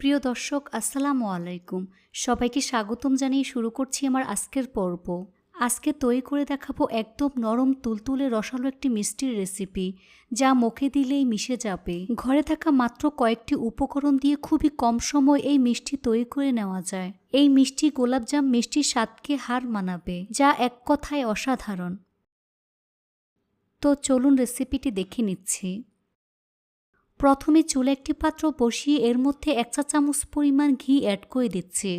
প্রিয় দর্শক, আসসালামু আলাইকুম। সবাইকে স্বাগতম জানিয়ে শুরু করছি আমার আজকের পর্ব। আজকে তৈরি করে দেখাবো একদম নরম তুলতুলে রসালো একটি মিষ্টির রেসিপি, যা মুখে দিলেই মিশে যাবে। ঘরে থাকা মাত্র কয়েকটি উপকরণ দিয়ে খুবই কম সময় এই মিষ্টি তৈরি করে নেওয়া যায়। এই মিষ্টি গোলাপজাম মিষ্টির স্বাদকে হার মানাবে, যা এক কথায় অসাধারণ। তো চলুন রেসিপিটি দেখে নিচ্ছি। প্রথমে চুলে একটি পাত্র বসিয়ে এর মধ্যে 1 চা চামচ পরিমাণ ঘি অ্যাড করে দিচ্ছি।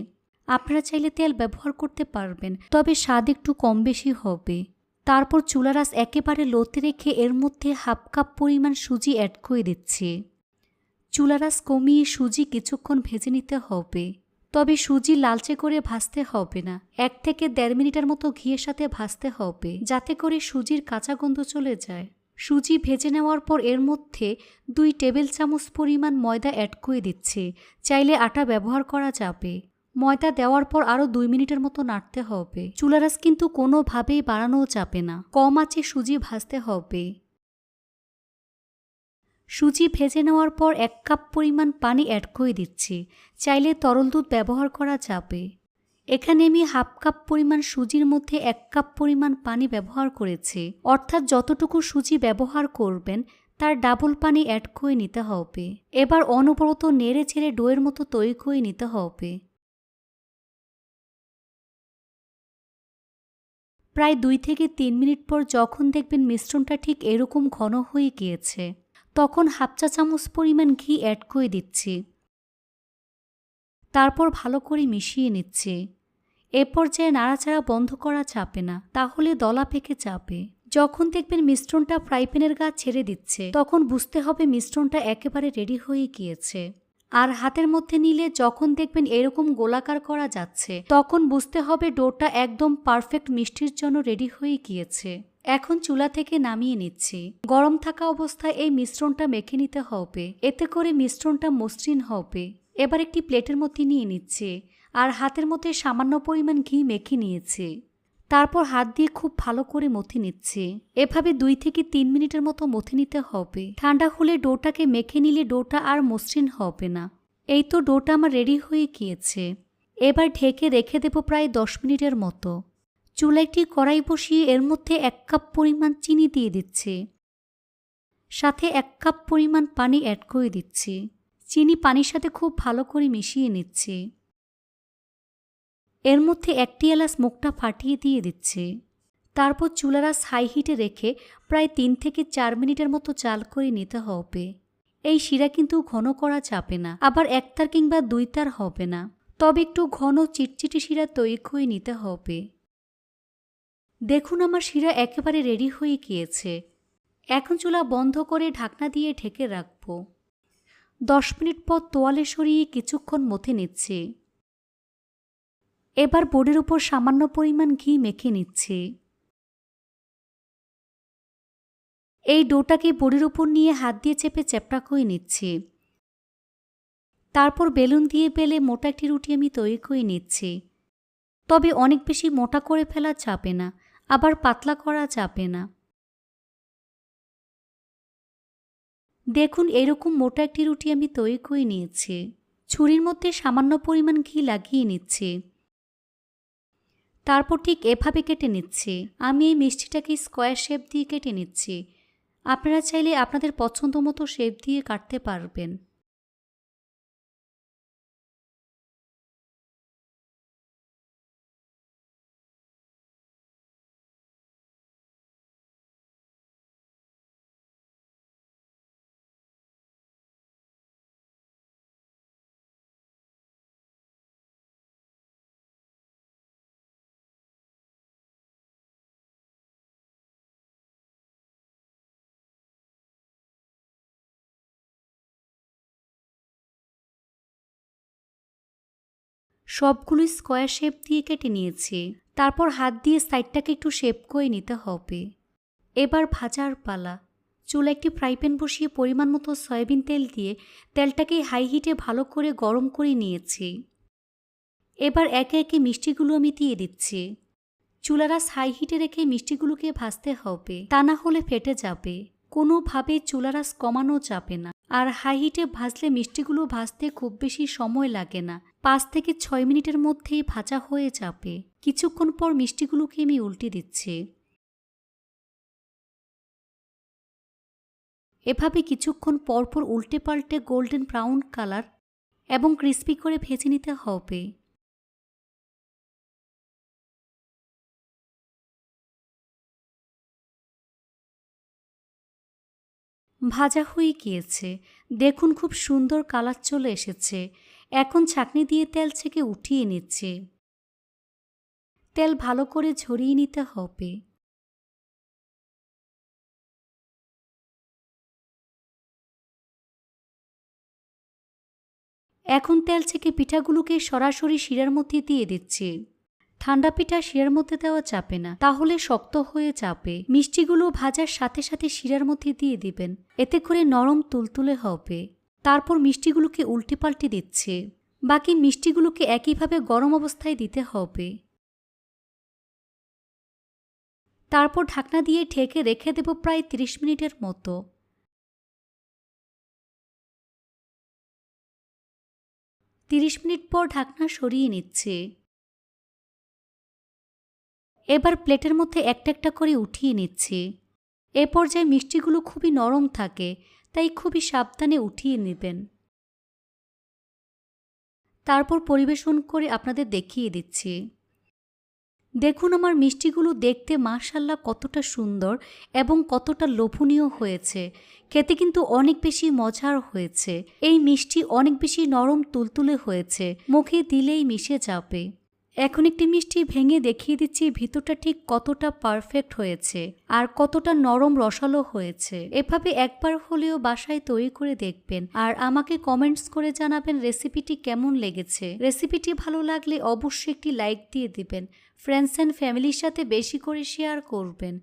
আপনারা চাইলে তেল ব্যবহার করতে পারবেন, তবে স্বাদ একটু কম বেশি হবে। তারপর চুলার আঁচ একেবারে লোতে রেখে এর মধ্যে হাফ কাপ পরিমাণ সুজি অ্যাড করে দিচ্ছি। চুলার আঁচ কমিয়ে সুজি কিছুক্ষণ ভেজে নিতে হবে, তবে সুজি লালচে করে ভাজতে হবে না। 1 থেকে 1.5 মিনিটের মতো ঘিয়ের সাথে ভাজতে হবে, যাতে করে সুজির কাঁচা গন্ধ চলে যায়। সুজি ভেজে নেওয়ার পর এর মধ্যে 2 টেবিল চামচ পরিমাণ ময়দা অ্যাড করে দিচ্ছি। চাইলে আটা ব্যবহার করা যাবে। ময়দা দেওয়ার পর আরও 2 মিনিটের মতো নাড়তে হবে। চুলার আঁচ কিন্তু কোনোভাবেই বাড়ানো যাবে না, কম আঁচে সুজি ভাজতে হবে। সুজি ভেজে নেওয়ার পর 1 কাপ পরিমাণ পানি অ্যাড করে দিচ্ছি। চাইলে তরল দুধ ব্যবহার করা যাবে। এখানে আমি হাফ কাপ পরিমাণ সুজির মধ্যে 1 কাপ পরিমাণ পানি ব্যবহার করেছি, অর্থাৎ যতটুকু সুজি ব্যবহার করবেন তার ডাবল পানি অ্যাড করে নিতে হবে। এবার অনবরত নেড়ে ছেড়ে ডোয়ের মতো তৈরি করে নিতে হবে। প্রায় 2 থেকে 3 মিনিট পর যখন দেখবেন মিশ্রণটা ঠিক এরকম ঘন হয়ে গিয়েছে, তখন হাফ চা চামচ পরিমাণ ঘি অ্যাড করে দিচ্ছি। তারপর ভালো করে মিশিয়ে নিচ্ছি। এ পর্যায়ে নাড়াচাড়া বন্ধ করা যাবে না, তাহলে দলা পেকে যাবে। যখন দেখবেন মিশ্রণটা ফ্রাই প্যানের গা ছেড়ে দিচ্ছে, তখন বুঝতে হবে মিশ্রণটা একেবারে রেডি হয়ে গিয়েছে। আর হাতের মধ্যে নিলে যখন দেখবেন এরকম গোলাকার করা যাচ্ছে, তখন বুঝতে হবে ডোটা একদম পারফেক্ট মিষ্টির জন্য রেডি হয়ে গিয়েছে। এখন চুলা থেকে নামিয়ে নিচ্ছি। গরম থাকা অবস্থায় এই মিশ্রণটা মেখে নিতে হবে, এতে করে মিশ্রণটা মসৃণ হবে। এবার একটি প্লেটের মধ্যে নিয়ে নিচ্ছি আর হাতের মধ্যে সামান্য পরিমাণ ঘি মেখে নিয়েছি। তারপর হাত দিয়ে খুব ভালো করে মথে নিচ্ছি। এভাবে 2 থেকে 3 মিনিটের মতো মথে নিতে হবে। ঠান্ডা হলে ডোটাকে মেখে নিলে ডোটা আর মসৃণ হবে না। এই তো ডোটা আমার রেডি হয়ে গিয়েছে। এবার ঢেকে রেখে দেব প্রায় 10 মিনিটের মতো। চুলায় একটি কড়াই বসিয়ে এর মধ্যে 1 কাপ পরিমাণ চিনি দিয়ে দিচ্ছি। সাথে 1 কাপ পরিমাণ পানি অ্যাড করে দিচ্ছি। চিনি পানির সাথে খুব ভালো করে মিশিয়ে নিচ্ছি। এর মধ্যে 1টি এলাচ মুখটা ফাটিয়ে দিয়ে দিচ্ছি। তারপর চুলার আঁচ হাই হিটে রেখে প্রায় 3 থেকে 4 মিনিটের মতো জাল করে নিতে হবে। এই শিরা কিন্তু ঘন করা যাবে না, আবার 1 তার কিংবা 2 তার হবে না, তবে একটু ঘন চিটচিটে শিরা তৈরি করে নিতে হবে। দেখুন আমার শিরা একেবারে রেডি হয়ে গিয়েছে। এখন চুলা বন্ধ করে ঢাকনা দিয়ে ঢেকে রাখব। 10 মিনিট পর তোয়ালে সরিয়ে কিছুক্ষণ মথে নিচ্ছি। এবার বোর্ডের উপর সামান্য পরিমাণ ঘি মেখে নিচ্ছি। এই ডোটাকে বোর্ডের উপর নিয়ে হাত দিয়ে চেপে চ্যাপটা করে নিচ্ছি। তারপর বেলুন দিয়ে বেলে মোটা একটি রুটি আমি তৈরি করে নিচ্ছি। তবে অনেক বেশি মোটা করে ফেলা যাবে না, আবার পাতলা করা যাবে না। দেখুন এরকম মোটা একটি রুটি আমি তৈরি করে নিয়েছি। ছুরির মধ্যে সামান্য পরিমাণ ঘি লাগিয়ে নিচ্ছি। তারপর ঠিক এভাবে কেটে নিচ্ছি। আমি এই মিষ্টিটাকে স্কোয়ার শেপ দিয়ে কেটে নিচ্ছি। আপনারা চাইলে আপনাদের পছন্দ মতো শেপ দিয়ে কাটতে পারবেন। সবগুলো স্কোয়ার শেপ দিয়ে কেটে নিয়েছি। তারপর হাত দিয়ে সাইডটাকে একটু শেপ করে নিতে হবে। এবার ভাজার পালা। চুলা একটি ফ্রাই প্যান বসিয়ে পরিমাণ মতো সয়াবিন তেল দিয়ে তেলটাকে হাই হিটে ভালো করে গরম করে নিয়েছি। এবার একে একে মিষ্টিগুলো আমি দিয়ে দিচ্ছি। চুলার আঁচ হাই হিটে রেখে মিষ্টিগুলোকে ভাজতে হবে, তা না হলে ফেটে যাবে। কোনোভাবেই চুলার আঁচ কমানো যাবে না। আর হাই হিটে ভাজলে মিষ্টিগুলো ভাজতে খুব বেশি সময় লাগে না, 5 থেকে 6 মিনিটের মধ্যেই ভাজা হয়ে যাবে। কিছুক্ষণ পর মিষ্টিগুলোকে আমি উল্টে দিচ্ছি। এভাবে কিছুক্ষণ পরপর উল্টে পাল্টে গোল্ডেন ব্রাউন কালার এবং ক্রিস্পি করে ভেজে নিতে হবে। ভাজা হয়ে গিয়েছে, দেখুন খুব সুন্দর কালার চলে এসেছে। এখন ছাঁকনি দিয়ে তেল থেকে উঠিয়ে নিচ্ছে। তেল ভালো করে ঝরিয়ে নিতে হবে। এখন তেল থেকে পিঠাগুলোকে সরাসরি শিরার মধ্যে দিয়ে দিচ্ছি। ঠান্ডা পিঠা শিরার মধ্যে দেওয়া যাবে না, তাহলে শক্ত হয়ে যাবে। মিষ্টিগুলো ভাজার সাথে সাথে শিরার মধ্যে দিয়ে দিবেন, এতে করে নরম তুলতুলে হবে। তারপর মিষ্টিগুলোকে উল্টে পাল্টে দিচ্ছে। বাকি মিষ্টিগুলোকে একইভাবে গরম অবস্থায় দিতে হবে। তারপর ঢাকনা দিয়ে ঢেকে রেখে দেব প্রায় 30 মিনিটের মতো। 30 মিনিট পর ঢাকনা সরিয়ে নিচ্ছে। এবার প্লেটের মধ্যে একটা একটা করে উঠিয়ে নিচ্ছি। এ পর্যায়ে মিষ্টিগুলো খুবই নরম থাকে, তাই খুবই সাবধানে উঠিয়ে নেবেন। তারপর পরিবেশন করে আপনাদের দেখিয়ে দিচ্ছি। দেখুন আমার মিষ্টিগুলো দেখতে মাশাআল্লাহ কতটা সুন্দর এবং কতটা লোভনীয় হয়েছে। খেতে কিন্তু অনেক বেশি মজার হয়েছে। এই মিষ্টি অনেক বেশি নরম তুলতুলে হয়েছে, মুখে দিলেই মিশে যাবে। এখন একটি মিষ্টি ভেঙে দেখিয়ে দিচ্ছি ভিতরটা ঠিক কতটা পারফেক্ট হয়েছে আর কতটা নরম রসালো হয়েছে। এভাবে একবার হলেও বাসায় তৈরি করে দেখবেন আর আমাকে কমেন্টস করে জানাবেন রেসিপিটি কেমন লেগেছে। রেসিপিটি ভালো লাগলে অবশ্যই একটি লাইক দিয়ে দিবেন। ফ্রেন্ডস অ্যান্ড ফ্যামিলির সাথে বেশি করে শেয়ার করবেন।